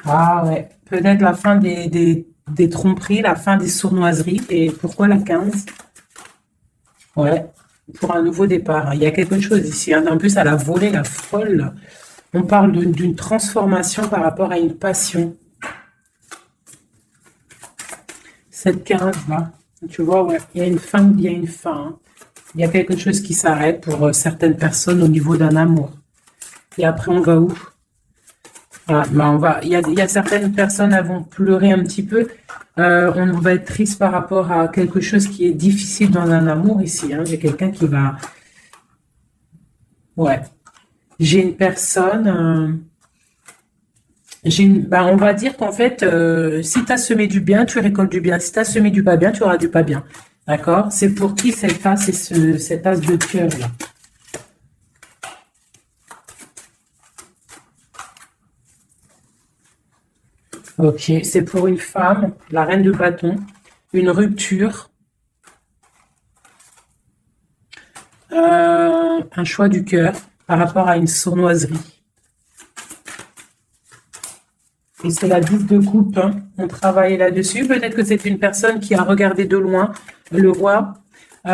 Ah ouais, peut-être la fin des tromperies, la fin des sournoiseries. Et pourquoi la 15? Ouais, pour un nouveau départ. Il y a quelque chose ici. Hein. En plus, elle a volé la folle. On parle d'une transformation par rapport à une passion. Cette 15 là, tu vois, ouais, il y a une fin, il y a une fin. Hein. Il y a quelque chose qui s'arrête pour certaines personnes au niveau d'un amour. Et après, on va où? Ah, ben il y a certaines personnes, elles vont pleurer un petit peu. On va être triste par rapport à quelque chose qui est difficile dans un amour ici. Hein. J'ai quelqu'un qui va... Ouais. J'ai une personne... on va dire qu'en fait, si tu as semé du bien, tu récoltes du bien. Si tu as semé du pas bien, tu auras du pas bien. D'accord? C'est pour qui cette as et cet as de cœur là? Ok, c'est pour une femme, la reine de bâton, une rupture, un choix du cœur par rapport à une sournoiserie. Et c'est la 10 de coupe, hein. On travaille là-dessus. Peut-être que c'est une personne qui a regardé de loin le roi,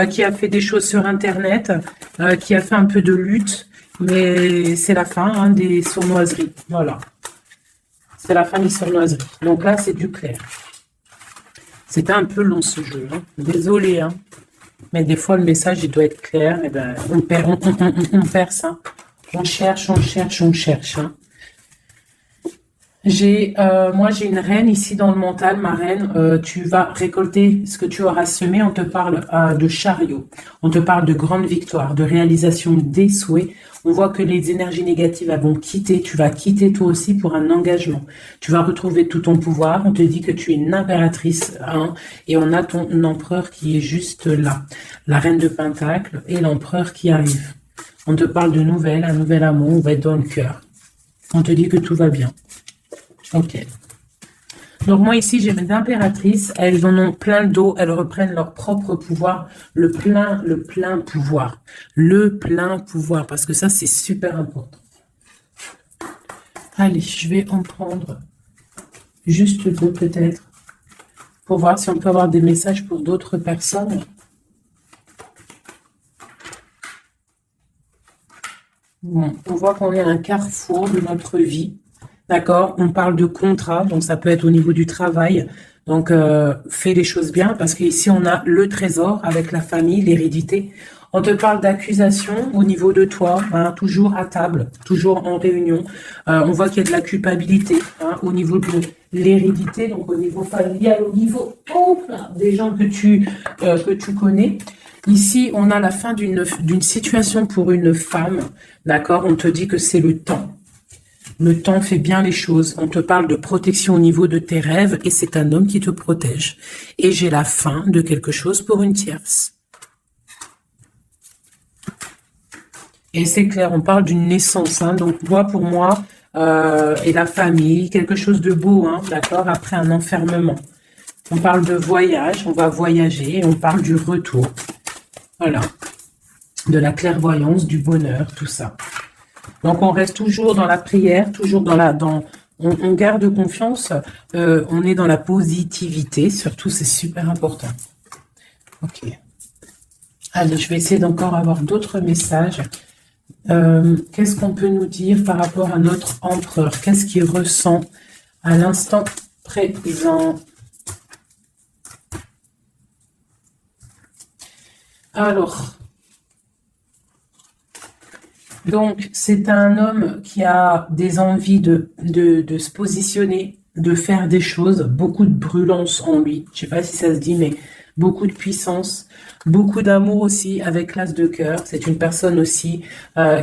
qui a fait des choses sur Internet, qui a fait un peu de lutte, mais c'est la fin hein, des sournoiseries. Voilà. C'est la fin des sournoiseries. Donc là, c'est du clair. C'était un peu long ce jeu. Hein. Désolé. Hein. Mais des fois, le message, il doit être clair. Et ben, on perd ça. On cherche, on cherche, on cherche. Hein. Moi, j'ai une reine ici dans le mental, ma reine. Tu vas récolter ce que tu auras semé. On te parle de chariot. On te parle de grande victoire, de réalisation des souhaits. On voit que les énergies négatives elles vont quitter. Tu vas quitter toi aussi pour un engagement. Tu vas retrouver tout ton pouvoir. On te dit que tu es une impératrice, hein, et on a ton empereur qui est juste là. La reine de Pentacle et l'empereur qui arrive. On te parle de nouvelles, un nouvel amour. On va être dans le cœur. On te dit que tout va bien. Ok. Donc moi ici, j'ai mes impératrices, elles en ont plein le dos, elles reprennent leur propre pouvoir, le plein pouvoir. Le plein pouvoir, parce que ça, c'est super important. Allez, je vais en prendre juste deux peut-être, pour voir si on peut avoir des messages pour d'autres personnes. Bon, on voit qu'on est à un carrefour de notre vie. D'accord, on parle de contrat, donc ça peut être au niveau du travail. Donc, fais les choses bien, parce qu'ici, on a le trésor avec la famille, l'hérédité. On te parle d'accusation au niveau de toi, hein, toujours à table, toujours en réunion. On voit qu'il y a de la culpabilité, hein, au niveau de l'hérédité, donc au niveau familial, au niveau des gens que tu connais. Ici, on a la fin d'une situation pour une femme, d'accord. On te dit que c'est le temps. Le temps fait bien les choses. On te parle de protection au niveau de tes rêves et c'est un homme qui te protège. Et j'ai la fin de quelque chose pour une tierce. Et c'est clair, on parle d'une naissance. Hein, donc moi, pour moi, et la famille, quelque chose de beau, hein, d'accord, après un enfermement. On parle de voyage, on va voyager, on parle du retour. Voilà. De la clairvoyance, du bonheur, tout ça. Donc, on reste toujours dans la prière, toujours on garde confiance, on est dans la positivité, surtout, c'est super important. Ok. Allez, je vais essayer d'encore avoir d'autres messages. Qu'est-ce qu'on peut nous dire par rapport à notre empereur? Qu'est-ce qu'il ressent à l'instant présent? Alors... Donc, c'est un homme qui a des envies de se positionner, de faire des choses, beaucoup de brûlance en lui. Je sais pas si ça se dit, mais beaucoup de puissance, beaucoup d'amour aussi avec l'as de cœur. C'est une personne aussi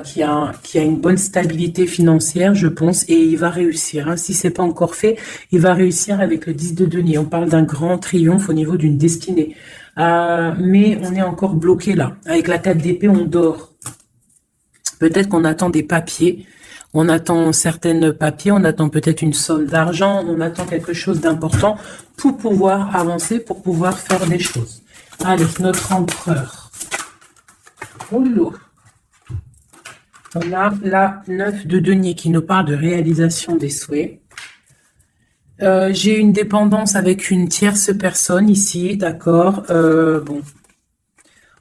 qui a une bonne stabilité financière, je pense, et il va réussir. Hein. Si c'est pas encore fait, il va réussir avec le 10 de denier. On parle d'un grand triomphe au niveau d'une destinée. Mais on est encore bloqué là. Avec la 4 d'épée, on dort. Peut-être qu'on attend des papiers, on attend certains papiers, on attend peut-être une somme d'argent, on attend quelque chose d'important pour pouvoir avancer, pour pouvoir faire des choses. Allez, notre empereur. Oulou. On a la 9 de denier qui nous parle de réalisation des souhaits. J'ai une dépendance avec une tierce personne ici, d'accord. Bon,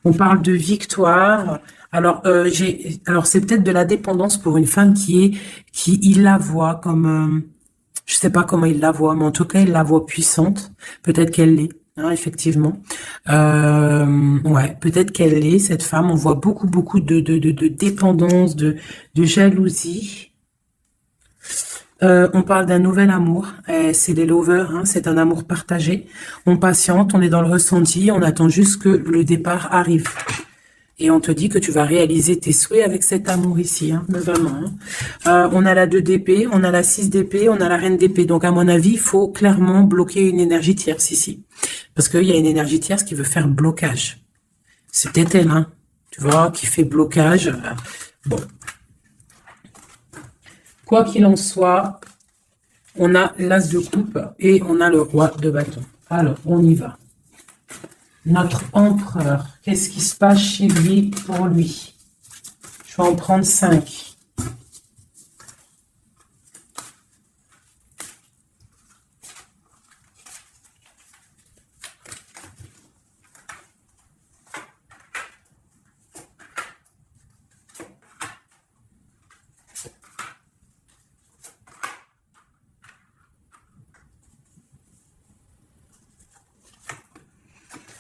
on parle de victoire. Alors, c'est peut-être de la dépendance pour une femme qui il la voit comme, je sais pas comment il la voit, mais en tout cas, il la voit puissante. Peut-être qu'elle l'est, hein, effectivement. Ouais, peut-être qu'elle l'est, cette femme. On voit beaucoup de dépendance, de jalousie. On parle d'un nouvel amour, c'est les lovers, hein, c'est un amour partagé. On patiente, on est dans le ressenti, on attend juste que le départ arrive. Et on te dit que tu vas réaliser tes souhaits avec cet amour ici, hein, vraiment. Hein. On a la 2 d'épée, on a la 6 d'épée, on a la reine d'épée. Donc, à mon avis, il faut clairement bloquer une énergie tierce ici. Parce qu'il y a une énergie tierce qui veut faire blocage. C'est peut-être elle, hein, tu vois, qui fait blocage. Bon. Quoi qu'il en soit, on a l'as de coupe et on a le roi de bâton. Alors, on y va. Notre empereur, qu'est-ce qui se passe chez lui pour lui? Je vais en prendre 5.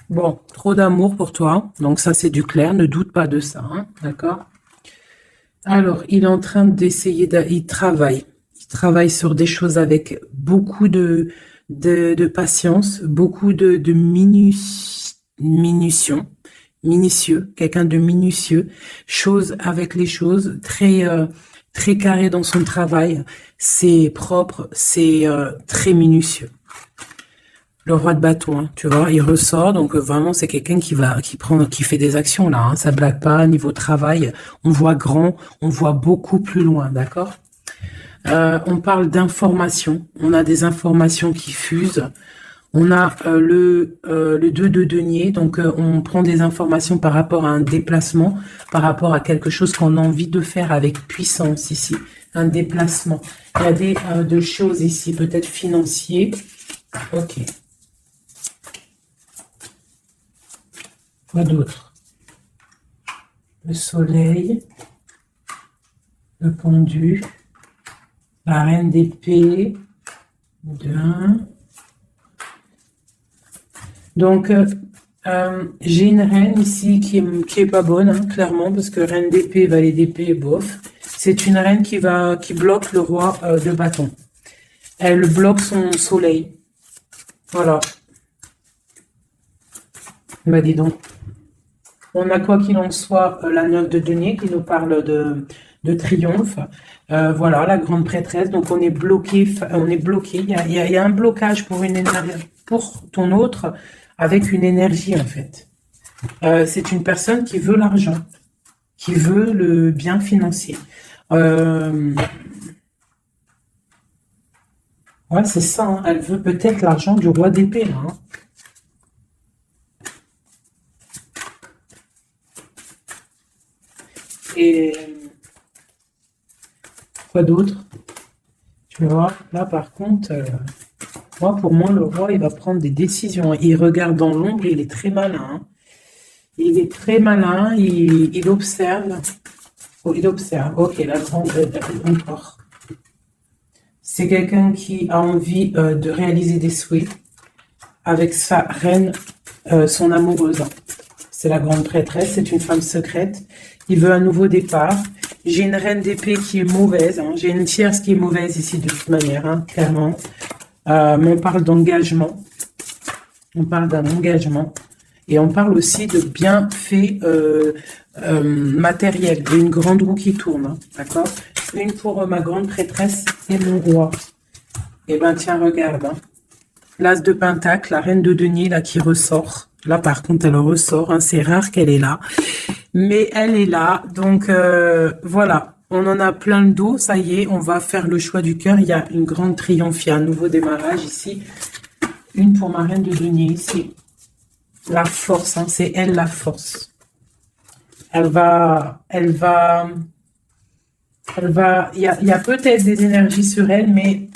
Bon, Trop d'amour pour toi. Donc ça, c'est du clair. Ne doute pas de ça. Hein, d'accord? Alors, il est en train d'essayer, il travaille. Il travaille sur des choses avec beaucoup de patience, beaucoup de minutieux, quelqu'un de minutieux, chose avec les choses, très carré dans son travail. C'est propre, c'est très minutieux. Le roi de bâton, hein, tu vois, il ressort, donc vraiment c'est quelqu'un qui fait des actions là, hein, ça blague pas. Niveau travail, on voit grand, on voit beaucoup plus loin, d'accord. On parle d'informations, on a des informations qui fusent. On a le 2 de denier, donc on prend des informations par rapport à un déplacement, par rapport à quelque chose qu'on a envie de faire avec puissance ici, un déplacement. Il y a de choses ici, peut-être financiers. Ok. Quoi d'autre? Le soleil, le pendu, la reine d'épée, bien. Donc, j'ai une reine ici qui est pas bonne, hein, clairement, parce que reine d'épée, valet d'épée, bof. C'est une reine qui bloque le roi de bâton. Elle bloque son soleil. Voilà. Bah dis donc. On a quoi qu'il en soit la 9 de denier qui nous parle de triomphe. Voilà, la grande prêtresse. Donc on est bloqué. Il y a un blocage pour une énergie, pour ton autre, avec une énergie en fait. C'est une personne qui veut l'argent, qui veut le bien financier. Ouais, c'est ça. Hein. Elle veut peut-être l'argent du roi d'épée. Hein. Et quoi d'autre? Tu vois, là par contre, pour moi, le roi, il va prendre des décisions. Il regarde dans l'ombre, il est très malin. Hein. Il est très malin, il observe. Oh, il observe. Ok, la grande encore. C'est quelqu'un qui a envie de réaliser des souhaits avec sa reine, son amoureuse. C'est la grande prêtresse, c'est une femme secrète. Il veut un nouveau départ. J'ai une reine d'épée qui est mauvaise. Hein. J'ai une tierce qui est mauvaise ici de toute manière, hein, clairement. Mais on parle d'engagement. On parle d'un engagement. Et on parle aussi de bienfaits matériels. Il y a une grande roue qui tourne. Hein, d'accord? Une pour ma grande prêtresse et mon roi. Eh ben tiens, regarde. Hein. L'as de pentacle, la reine de denier là qui ressort. Là par contre elle ressort. Hein, c'est rare qu'elle est là. Mais elle est là. Donc voilà. On en a plein le dos. Ça y est, on va faire le choix du cœur. Il y a une grande triomphe. Il y a un nouveau démarrage ici. Une pour ma reine de denier ici. La force, hein, c'est elle la force. Il y a peut-être des énergies sur elle, mais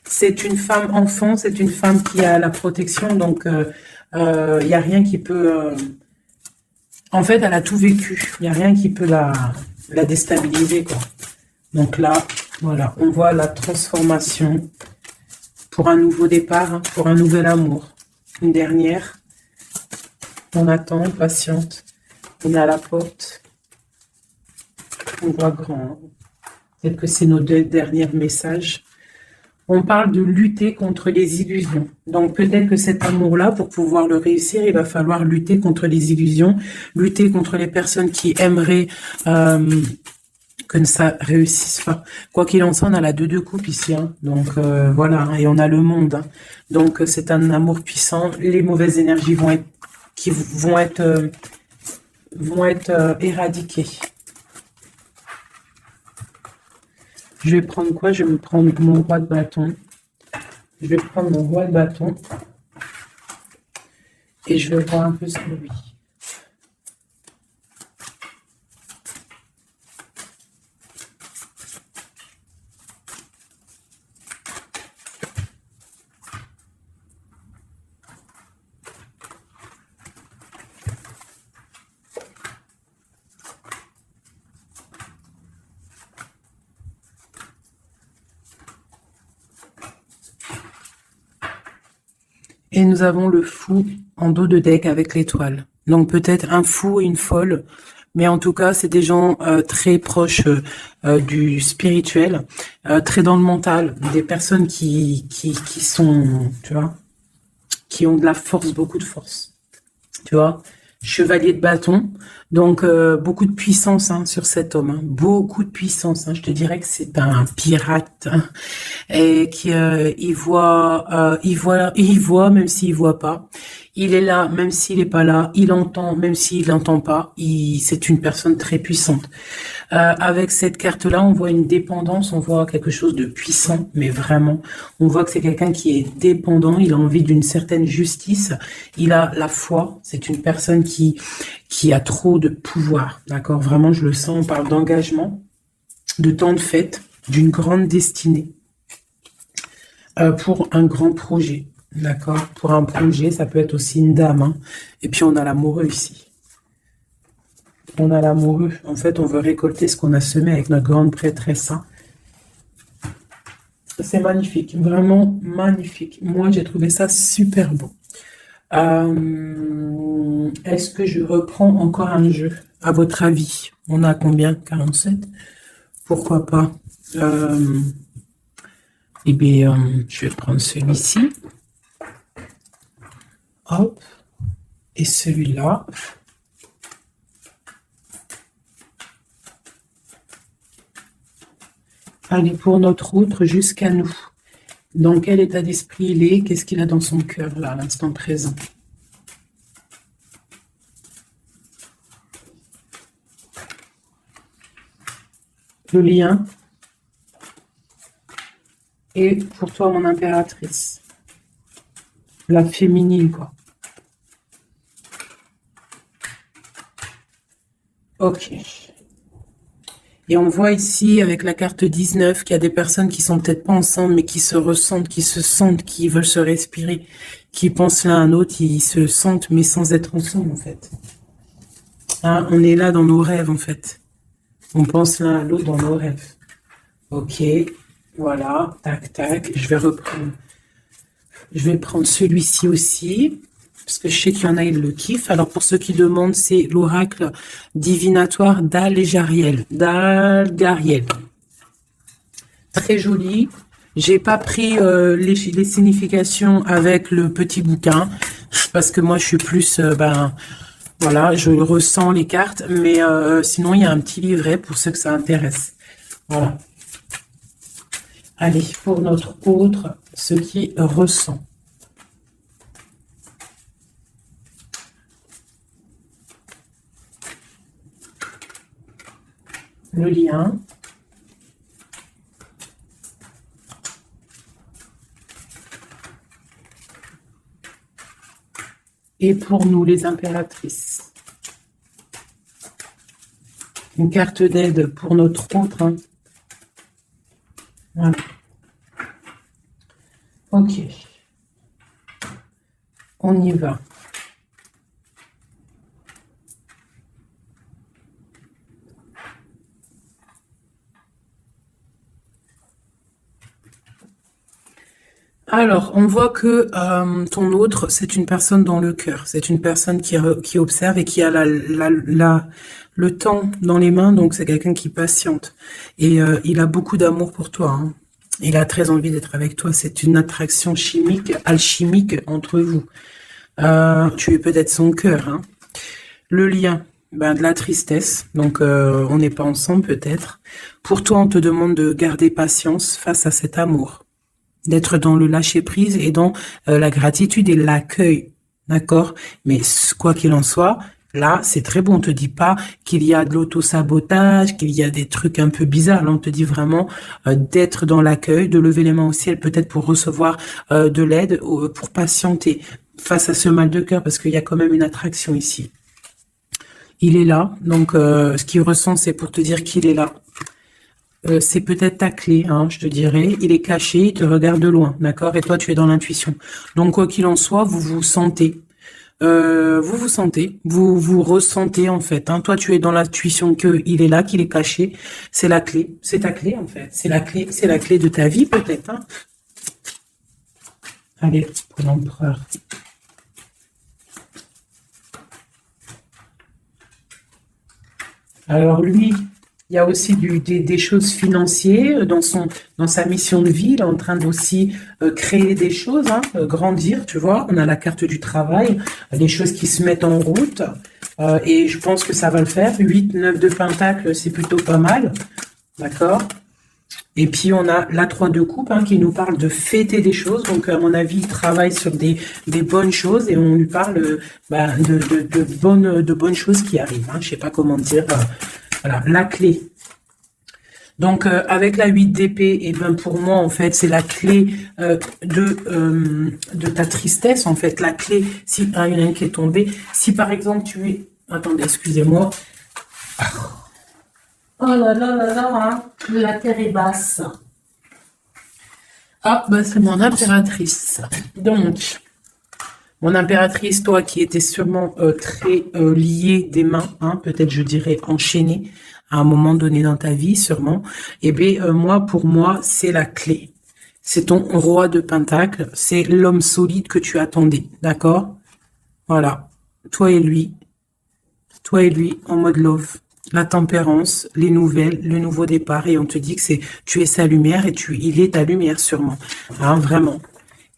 c'est une femme enfant, c'est une femme qui a la protection, donc il n'y a rien qui peut... en fait, elle a tout vécu, il n'y a rien qui peut la déstabiliser, quoi. Donc là, voilà, on voit la transformation pour un nouveau départ, hein, pour un nouvel amour. Une dernière. On attend, on patiente. On est à la porte. On voit grand. Peut-être que c'est nos deux derniers messages. On parle de lutter contre les illusions. Donc peut-être que cet amour-là, pour pouvoir le réussir, il va falloir lutter contre les illusions, lutter contre les personnes qui aimeraient que ça réussisse pas. Quoi qu'il en soit, on a la 2 de coupe ici. Hein. Donc voilà, hein, et on a le monde. Hein. Donc c'est un amour puissant. Les mauvaises énergies vont être éradiquées. Je vais prendre quoi? Je vais me prendre mon roi de bâton. Je vais prendre mon roi de bâton. Et je vais voir un peu sur lui. Et nous avons le fou en dos de deck avec l'étoile. Donc peut-être un fou et une folle, mais en tout cas, c'est des gens très proches du spirituel, très dans le mental, des personnes qui sont, tu vois, qui ont de la force, beaucoup de force, tu vois. Chevalier de bâton, donc beaucoup de puissance hein, sur cet homme, hein, beaucoup de puissance. Hein, je te dirais que c'est un pirate hein, et qui il voit même s'il voit pas. Il est là même s'il est pas là. Il entend même s'il n'entend pas. C'est une personne très puissante. Avec cette carte-là, on voit une dépendance, on voit quelque chose de puissant, mais vraiment, on voit que c'est quelqu'un qui est dépendant, il a envie d'une certaine justice, il a la foi, c'est une personne qui a trop de pouvoir, d'accord? Vraiment, je le sens, on parle d'engagement, de temps de fête, d'une grande destinée, pour un grand projet, d'accord? Pour un projet, ça peut être aussi une dame, hein. Et puis on a l'amoureux ici. On a l'amoureux. En fait, on veut récolter ce qu'on a semé avec notre grande prêtresse. Hein. C'est magnifique. Vraiment magnifique. Moi, j'ai trouvé ça super beau. Est-ce que je reprends encore un jeu? À votre avis, on a combien? 47? Pourquoi pas? Eh bien, je vais prendre celui-ci. Hop. Et celui-là. Allez, pour notre autre, jusqu'à nous. Dans quel état d'esprit il est? Qu'est-ce qu'il a dans son cœur, là, à l'instant présent? Le lien. Et pour toi, mon impératrice. La féminine, quoi. Ok. Et on voit ici, avec la carte 19, qu'il y a des personnes qui sont peut-être pas ensemble, mais qui se ressentent, qui se sentent, qui veulent se respirer, qui pensent l'un à l'autre, ils se sentent, mais sans être ensemble, en fait. Hein, on est là dans nos rêves, en fait. On pense l'un à l'autre dans nos rêves. Ok, voilà, tac, tac. Je vais reprendre. Je vais prendre celui-ci aussi. Parce que je sais qu'il y en a, ils le kiffent. Alors, pour ceux qui demandent, c'est l'oracle divinatoire d'Al-Gariel. d'Al-Gariel. Très joli. J'ai pas pris les significations avec le petit bouquin. Parce que moi, je suis plus... voilà, je ressens les cartes. Mais sinon, il y a un petit livret pour ceux que ça intéresse. Voilà. Allez, pour notre autre, ce qui ressent. Le lien. Et pour nous, les impératrices. Une carte d'aide pour notre autre. Hein. Voilà. Ok. On y va. Alors, on voit que ton autre, c'est une personne dans le cœur. C'est une personne qui observe et qui a le temps dans les mains. Donc, c'est quelqu'un qui patiente. Et il a beaucoup d'amour pour toi. Hein. Il a très envie d'être avec toi. C'est une attraction chimique, alchimique entre vous. Tu es peut-être son cœur. Hein. Le lien, de la tristesse. Donc, on n'est pas ensemble peut-être. Pour toi, on te demande de garder patience face à cet amour. D'être dans le lâcher-prise et dans la gratitude et l'accueil, d'accord? Mais quoi qu'il en soit, là, c'est très bon. On te dit pas qu'il y a de l'auto-sabotage, qu'il y a des trucs un peu bizarres. Là, on te dit vraiment d'être dans l'accueil, de lever les mains au ciel, peut-être pour recevoir de l'aide, pour patienter face à ce mal de cœur, parce qu'il y a quand même une attraction ici. Il est là, donc ce qu'il ressent, c'est pour te dire qu'il est là. C'est peut-être ta clé, hein, je te dirais. Il est caché, il te regarde de loin, d'accord? Et toi, tu es dans l'intuition. Donc, quoi qu'il en soit, vous vous sentez. Vous ressentez, en fait. Hein. Toi, tu es dans l'intuition qu'il est là, qu'il est caché. C'est la clé. C'est ta clé, en fait. C'est la clé de ta vie, peut-être. Hein. Allez, pour l'empereur. Alors lui, il y a aussi des choses financières dans sa mission de vie. Il est en train d'aussi créer des choses, hein, grandir, tu vois. On a la carte du travail, des choses qui se mettent en route. Et je pense que ça va le faire. 8, 9 de Pentacle, c'est plutôt pas mal. D'accord. Et puis, on a la 3 de coupe hein, qui nous parle de fêter des choses. Donc, à mon avis, il travaille sur des bonnes choses et on lui parle de bonnes choses qui arrivent. Hein. Je sais pas comment dire. Voilà, la clé. Donc, avec la 8 d'épée, et ben pour moi, en fait, c'est la clé de ta tristesse. En fait, la clé, si il y en a une qui est tombée. Si, par exemple, tu es... Attendez, excusez-moi. Oh là là là là, hein, la terre est basse. Ah, bah c'est mon impératrice. Donc, mon impératrice, toi qui étais sûrement très liée des mains, hein, peut-être je dirais enchaînée à un moment donné dans ta vie, sûrement. Eh bien, moi, pour moi, c'est la clé. C'est ton roi de Pentacle, c'est l'homme solide que tu attendais, d'accord? Voilà, toi et lui en mode love. La tempérance, les nouvelles, le nouveau départ, et on te dit que tu es sa lumière et il est ta lumière sûrement, hein, vraiment.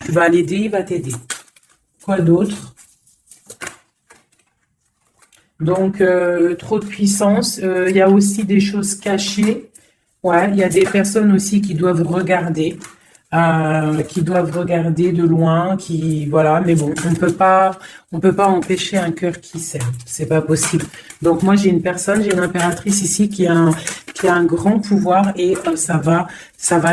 Tu vas l'aider, il va t'aider. Quoi d'autre? Donc, trop de puissance. Il y a aussi des choses cachées. Ouais, il y a des personnes aussi qui doivent regarder de loin, voilà. Mais bon, on peut pas empêcher un cœur qui s'aime. C'est pas possible. Donc moi, j'ai une impératrice ici qui a un grand pouvoir et ça va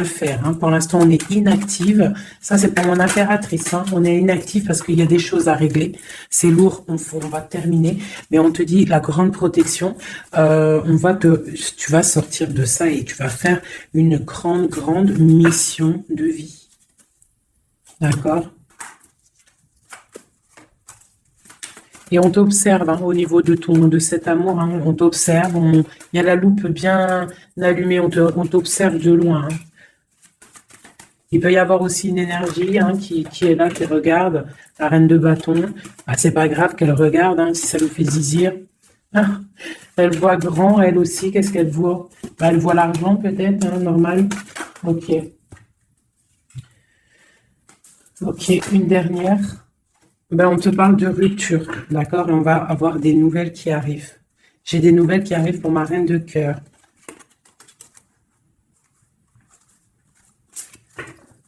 le faire. Hein. Pour l'instant, on est inactive. Ça, c'est pour mon impératrice. Hein. On est inactive parce qu'il y a des choses à régler. C'est lourd. On va terminer. Mais on te dit la grande protection. Tu vas sortir de ça et tu vas faire une grande mission de vie. D'accord? Et on t'observe hein, au niveau de cet amour, hein, on t'observe, il y a la loupe bien allumée, on t'observe de loin. Hein. Il peut y avoir aussi une énergie hein, qui est là, qui regarde, la reine de bâton. Ah, c'est pas grave qu'elle regarde, hein, si ça lui fait zizir. Ah, elle voit grand, elle aussi, qu'est-ce qu'elle voit? Bah, elle voit l'argent peut-être, hein, normal. Ok. Ok, une dernière. Ben, on te parle de rupture, d'accord? Et on va avoir des nouvelles qui arrivent. J'ai des nouvelles qui arrivent pour ma reine de cœur.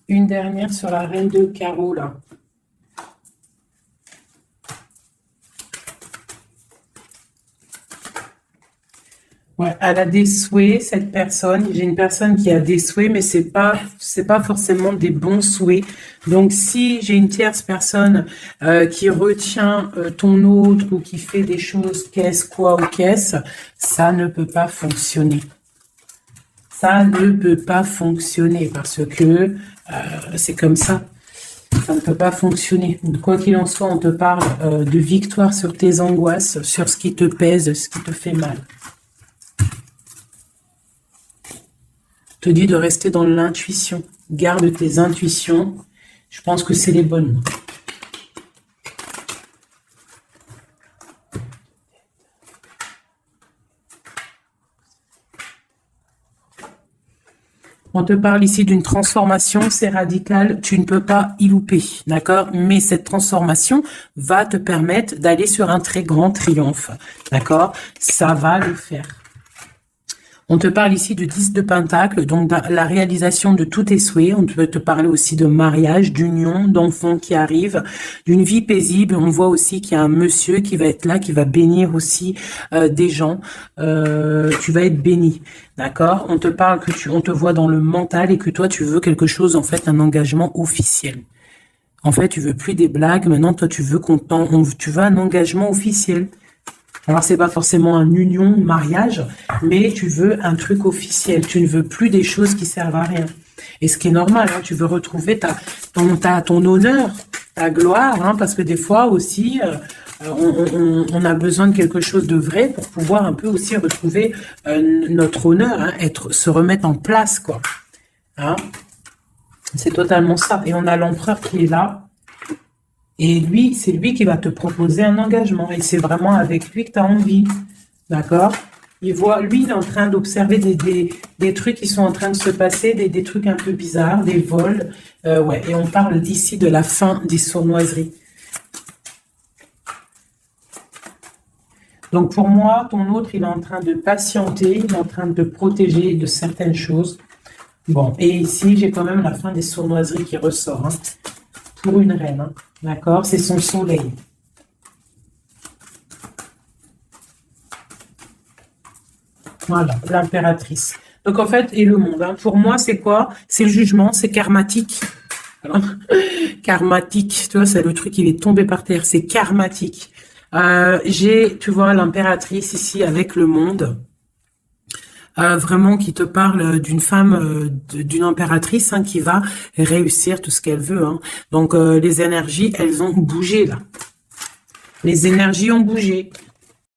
Une dernière sur la reine de carreau, là. Ouais, elle a des souhaits, cette personne. J'ai une personne qui a des souhaits, mais c'est pas forcément des bons souhaits. Donc, si j'ai une tierce personne qui retient ton autre ou qui fait des choses ça ne peut pas fonctionner. Ça ne peut pas fonctionner parce que c'est comme ça. Ça ne peut pas fonctionner. Quoi qu'il en soit, on te parle de victoire sur tes angoisses, sur ce qui te pèse, ce qui te fait mal. Te dit de rester dans l'intuition. Garde tes intuitions. Je pense que c'est les bonnes. On te parle ici d'une transformation, c'est radical, tu ne peux pas y louper, d'accord? Mais cette transformation va te permettre d'aller sur un très grand triomphe, d'accord? Ça va le faire. On te parle ici de 10 de Pentacle, donc la réalisation de tous tes souhaits. On peut te parler aussi de mariage, d'union, d'enfants qui arrivent, d'une vie paisible. On voit aussi qu'il y a un monsieur qui va être là, qui va bénir aussi des gens. Tu vas être béni, d'accord? On te parle on te voit dans le mental et que toi, tu veux quelque chose, en fait, un engagement officiel. En fait, tu veux plus des blagues. Maintenant, toi, tu veux un engagement officiel. Alors, c'est pas forcément un union, mariage, mais tu veux un truc officiel. Tu ne veux plus des choses qui servent à rien. Et ce qui est normal, hein, tu veux retrouver ton honneur, ta gloire, hein, parce que des fois aussi, on a besoin de quelque chose de vrai pour pouvoir un peu aussi retrouver notre honneur, hein, se remettre en place, quoi. Hein? C'est totalement ça. Et on a l'empereur qui est là. Et lui, c'est lui qui va te proposer un engagement. Et c'est vraiment avec lui que tu as envie. D'accord? Il voit, lui, il est en train d'observer des trucs qui sont en train de se passer, des trucs un peu bizarres, des vols. Ouais. Et on parle ici de la fin des sournoiseries. Donc pour moi, ton autre, il est en train de patienter, il est en train de te protéger de certaines choses. Bon, et ici, j'ai quand même la fin des sournoiseries qui ressort, hein, pour une reine, hein, d'accord? C'est son soleil. Voilà, l'impératrice. Donc en fait, et le monde, hein, pour moi, c'est quoi? C'est le jugement, c'est karmatique. Alors, karmatique, tu vois, c'est le truc, il est tombé par terre, c'est karmatique. J'ai, tu vois, l'impératrice ici avec le monde. Vraiment qui te parle d'une femme, d'une impératrice, hein, qui va réussir tout ce qu'elle veut. Hein. Donc les énergies, elles ont bougé là. Les énergies ont bougé.